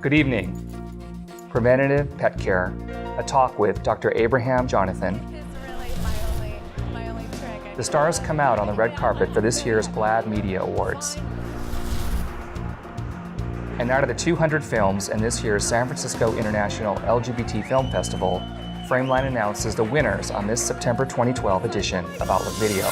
Good evening. Preventive Pet Care, a talk with Dr. Abraham Jonatan. My only trick. The stars come out on the red carpet for this year's GLAAD Media Awards. And out of the 200 films in this year's San Francisco International LGBT Film Festival, Frameline announces the winners on this September 2012 edition of Outlook Video.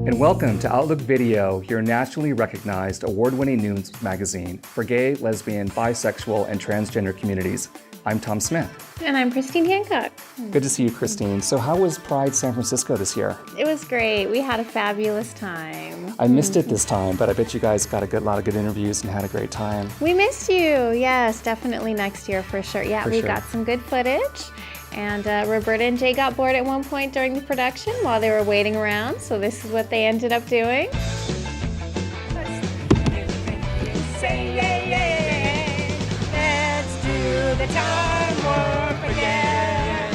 And welcome to Outlook Video, your nationally recognized award-winning news magazine for gay, lesbian, bisexual, and transgender communities. I'm Tom Smith. And I'm Christine Hancock. Good to see you, Christine. So how was Pride San Francisco this year? It was great. We had a fabulous time. I missed it this time, but I bet you guys got a lot of good interviews and had a great time. We missed you. Yes, definitely next year for sure. Yeah, we got some good footage. And Roberta and Jay got bored at one point during the production while they were waiting around, so this is what they ended up doing. Say yay, yay, let's do the time warp again.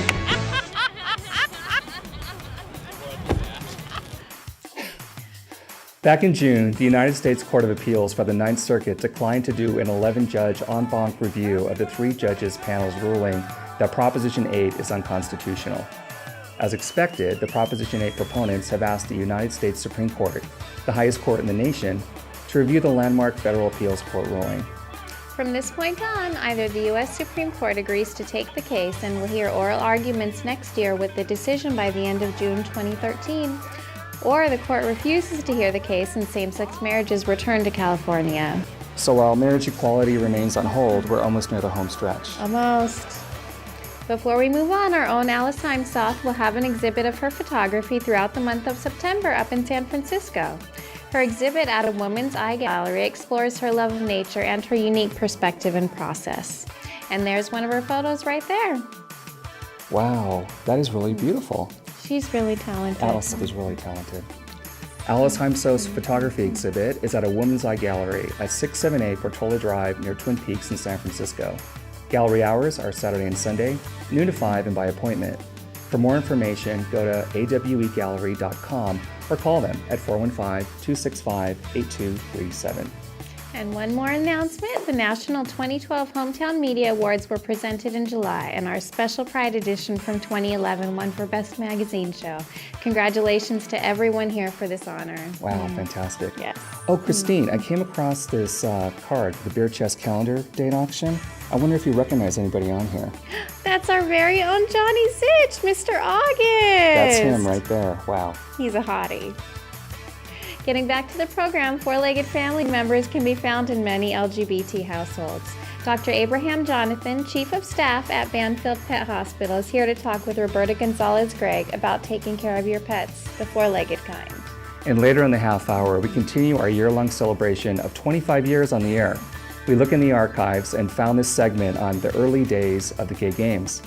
Back in June, the United States Court of Appeals for the Ninth Circuit declined to do an 11-judge en banc review of the 3-judges panel's ruling that Proposition 8 is unconstitutional. As expected, the Proposition 8 proponents have asked the United States Supreme Court, the highest court in the nation, to review the landmark federal appeals court ruling. From this point on, either the U.S. Supreme Court agrees to take the case and will hear oral arguments next year with the decision by the end of June 2013, or the court refuses to hear the case and same-sex marriages return to California. So while marriage equality remains on hold, we're almost near the home stretch. Almost. Before we move on, our own Alice Heimsoth will have an exhibit of her photography throughout the month of September up in San Francisco. Her exhibit at a Woman's Eye Gallery explores her love of nature and her unique perspective and process. And there's one of her photos right there. Wow, that is really beautiful. She's really talented. Alice is really talented. Alice Heimsoth's photography exhibit is at a Woman's Eye Gallery at 678 Portola Drive near Twin Peaks in San Francisco. Gallery hours are Saturday and Sunday, noon to 5 and by appointment. For more information, go to awegallery.com or call them at 415-265-8237. And one more announcement, the National 2012 Hometown Media Awards were presented in July, and our special Pride edition from 2011 won for Best Magazine Show. Congratulations to everyone here for this honor. Wow, fantastic. Yes. Oh, Christine, I came across this card, the Beer Chest Calendar Date Auction. I wonder if you recognize anybody on here. That's our very own Johnny Zitch, Mr. August. That's him right there. Wow. He's a hottie. Getting back to the program, four-legged family members can be found in many LGBT households. Dr. Abraham Jonatan, Chief of Staff at Banfield Pet Hospital, is here to talk with Roberta Gonzalez-Gregg about taking care of your pets, the four-legged kind. And later in the half hour, we continue our year-long celebration of 25 years on the air. We look in the archives and found this segment on the early days of the gay games.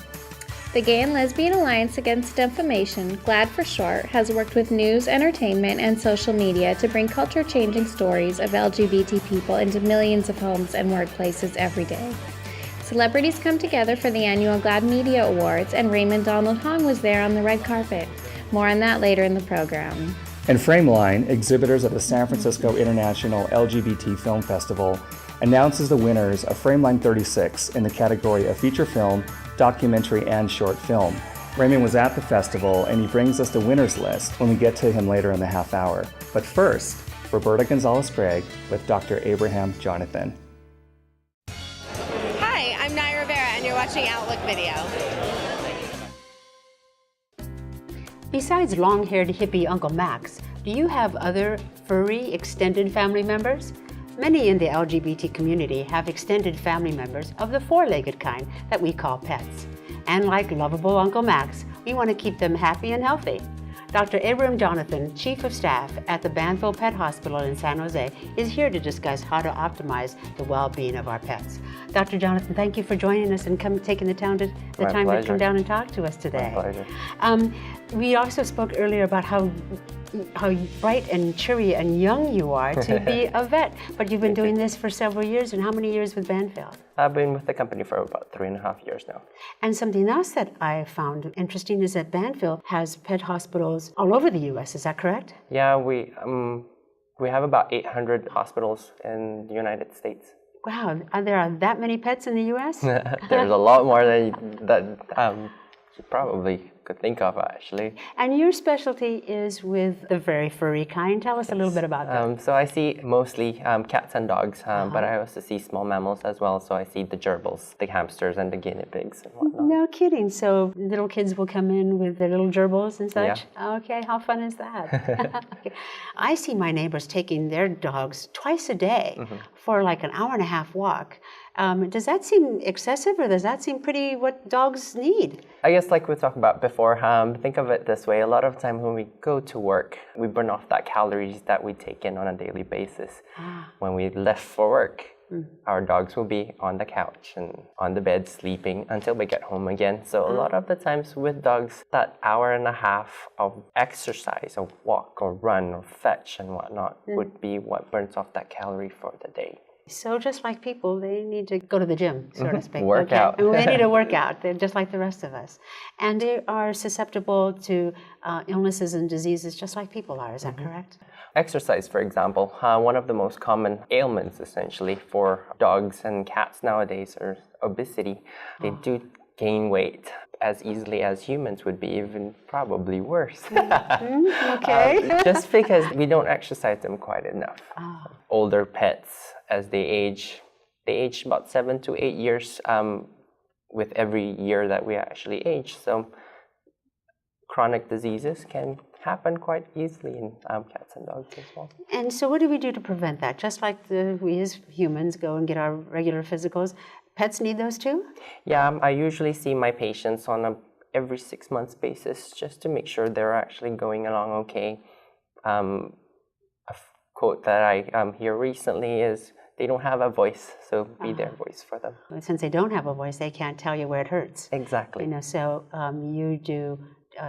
The Gay and Lesbian Alliance Against Defamation, GLAAD for short, has worked with news, entertainment, and social media to bring culture-changing stories of LGBT people into millions of homes and workplaces every day. Celebrities come together for the annual GLAAD Media Awards, and Raymond Donald Hong was there on the red carpet. More on that later in the program. And Frameline, exhibitors at the San Francisco International LGBT Film Festival, announces the winners of Frameline 36 in the category of feature film, documentary, and short film. Raymond was at the festival and he brings us the winners list when we get to him later in the half hour. But first, Roberta Gonzalez-Gregg with Dr. Abraham Jonatan. Hi, I'm Naya Rivera and you're watching Outlook Video. Besides long-haired hippie Uncle Max, do you have other furry extended family members? Many in the LGBT community have extended family members of the four-legged kind that we call pets. And like lovable Uncle Max, we want to keep them happy and healthy. Dr. Abraham Jonatan, Chief of Staff at the Banfield Pet Hospital in San Jose, is here to discuss how to optimize the well-being of our pets. Dr. Jonatan, thank you for joining us and taking the time to come down and talk to us today. My pleasure. We also spoke earlier about how bright and cheery and young you are to be a vet, but you've been doing this for several years. And how many years with Banfield? I've been with the company for about 3.5 years now. And something else that I found interesting is that Banville has pet hospitals all over the U.S. Is that correct? Yeah, we have about 800 hospitals in the United States. Wow, there are that many pets in the U.S.? There's a lot more than you probably could think of, actually. And your specialty is with the very furry kind. Tell us a little bit about that. So I see mostly cats and dogs, but I also see small mammals as well. So I see the gerbils, the hamsters, and the guinea pigs and whatnot. No kidding. So little kids will come in with their little gerbils and such? Yeah. Okay, how fun is that? Okay. I see my neighbors taking their dogs twice a day for like an hour and a half walk. Does that seem excessive, or does that seem pretty what dogs need? I guess like we talked about before, think of it this way. A lot of time when we go to work, we burn off that calories that we take in on a daily basis. When we left for work, our dogs will be on the couch and on the bed sleeping until we get home again. So a lot of the times with dogs, that hour and a half of exercise, or walk or run or fetch and whatnot would be what burns off that calorie for the day. So just like people, they need to go to the gym, so to speak. Work out. And they need to work out. They're just like the rest of us. And they are susceptible to illnesses and diseases just like people are. Is that correct? Exercise, for example, one of the most common ailments essentially for dogs and cats nowadays are obesity. They do gain weight as easily as humans would be, even probably worse. Okay. Just because we don't exercise them quite enough. Older pets, as they age about 7 to 8 years with every year that we actually age. So chronic diseases can happen quite easily in cats and dogs as well. And so what do we do to prevent that? Just like we as humans go and get our regular physicals, pets need those too? Yeah, I usually see my patients on a every 6 months basis just to make sure they're actually going along okay. A quote that I hear recently is, they don't have a voice, so be their voice for them. Since they don't have a voice, they can't tell you where it hurts. Exactly. You know, so you do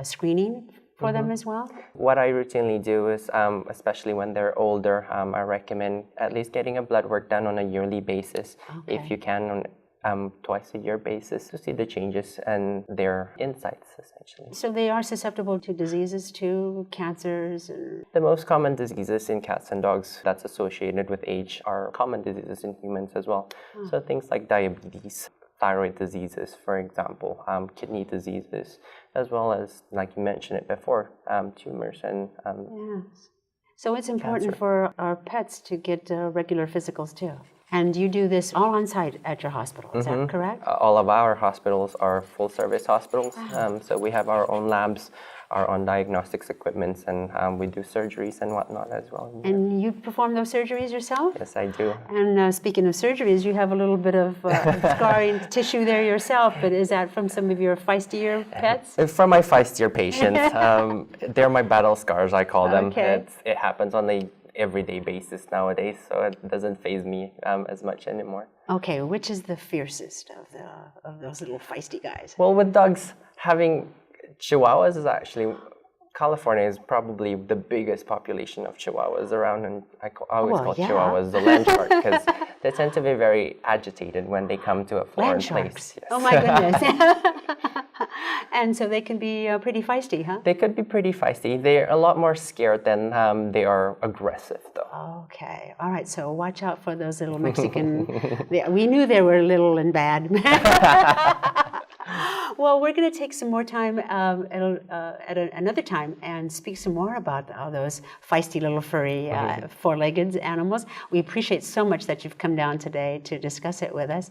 screening for them as well? What I routinely do is, especially when they're older, I recommend at least getting a blood work done on a yearly basis, if you can, on twice a year basis, to see the changes and their insights, essentially. So they are susceptible to diseases too, cancers? The most common diseases in cats and dogs that's associated with age are common diseases in humans as well. So things like diabetes, thyroid diseases, for example, kidney diseases, as well as, like you mentioned it before, tumors and Yes. So it's important cancer. for our pets to get regular physicals too. And you do this all on site at your hospital, is that correct? All of our hospitals are full-service hospitals, so we have our own labs, our own diagnostics equipments, and we do surgeries and whatnot as well. And you perform those surgeries yourself? Yes, I do. And speaking of surgeries, you have a little bit of scarring tissue there yourself, but is that from some of your feistier pets? From my feistier patients, they're my battle scars, I call them. Okay. It happens on the everyday basis nowadays, so it doesn't faze me as much anymore. Okay, which is the fiercest of those little feisty guys? Well, with dogs, having Chihuahuas is actually, California is probably the biggest population of Chihuahuas around, and I always call Chihuahuas the land shark, because they tend to be very agitated when they come to a foreign place. Yes. Oh my goodness. And so they can be pretty feisty, huh? They could be pretty feisty. They're a lot more scared than they are aggressive, though. Okay, all right, so watch out for those little Mexican, we knew they were little and bad. Well, we're going to take some more time at another time and speak some more about those feisty little furry four-legged animals. We appreciate so much that you've come down today to discuss it with us.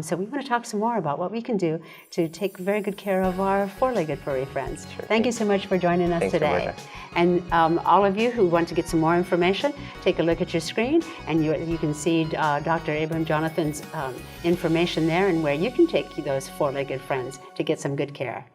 So we want to talk some more about what we can do to take very good care of our four-legged furry friends. Sure. Thank you so much for joining us today. Roberta. And all of you who want to get some more information, take a look at your screen, and you can see Dr. Abram Jonathan's information there, and where you can take those four-legged friends to get some good care.